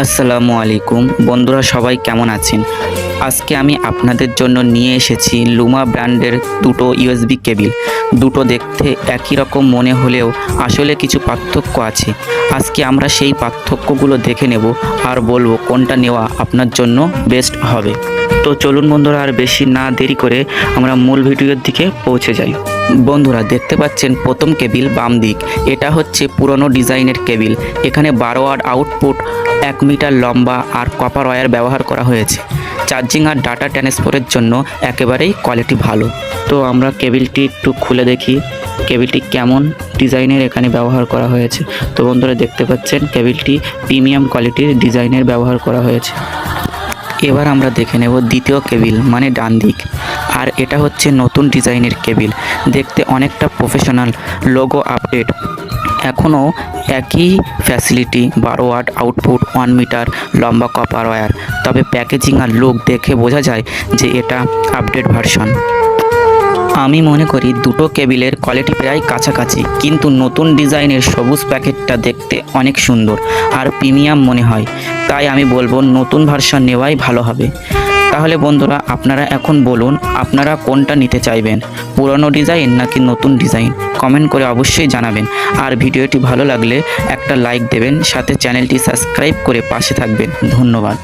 আসসালামু আলাইকুম বন্ধুরা, সবাই কেমন আছেন? আজকে আমি আপনাদের জন্য নিয়ে এসেছি লুমা ব্র্যান্ডের দুটো ইউএসবি কেবিল। দুটো দেখতে একই রকম মনে হলেও আসলে কিছু পার্থক্য আছে। আজকে আমরা সেই পার্থক্যগুলো দেখে নেব আর বলবো কোনটা নেওয়া আপনার জন্য বেস্ট হবে। তো চলুন বন্ধুরা, আর বেশি না দেরি করে আমরা মূল ভিডিওর দিকে পৌঁছে যাই। বন্ধুরা, দেখতে পাচ্ছেন প্রথম কেবিল বাম দিক, এটা হচ্ছে পুরনো ডিজাইনের কেবিল। এখানে 12 ওয়াট আউটপুট, 1 মিটার লম্বা আর কপার ওয়্যার ব্যবহার করা হয়েছে। চার্জিং আর ডাটা ট্রান্সফারের জন্য একেবারেই কোয়ালিটি ভালো। তো আমরা কেবিলটি একটু খুলে দেখি কেবিলটি কেমন ডিজাইনের এখানে ব্যবহার করা হয়েছে। তো বন্ধুরা, দেখতে পাচ্ছেন কেবিলটি প্রিমিয়াম কোয়ালিটির ডিজাইনের ব্যবহার করা হয়েছে। এবার আমরা দেখে নেব দ্বিতীয় কেবিল, মানে ডান দিক। আর এটা হচ্ছে নতুন ডিজাইনের কেবিল, দেখতে অনেকটা প্রফেশনাল, লোগো আপডেট। এখনও একই ফ্যাসিলিটি, 12 ওয়াট আউটপুট, 1 মিটার লম্বা কপার ওয়্যার। তবে প্যাকেজিং আর লুক দেখে বোঝা যায় যে এটা আপডেট ভার্সন। আমি মনে করি দুটো কেবিলের কোয়ালিটি প্রায় কাছাকাছি, কিন্তু নতুন ডিজাইনের সবুজ প্যাকেটটা দেখতে অনেক সুন্দর আর প্রিমিয়াম মনে হয়। তাই আমি বলবো নতুন ভার্সন নেওয়াই ভালো হবে। তাহলে বন্ধুরা, আপনারা এখন বলুন আপনারা কোনটা নিতে চাইবেন, পুরনো ডিজাইন নাকি নতুন ডিজাইন? কমেন্ট করে অবশ্যই জানাবেন। আর ভিডিওটি ভালো লাগলে একটা লাইক দেবেন, সাথে চ্যানেলটি সাবস্ক্রাইব করে পাশে থাকবেন। ধন্যবাদ।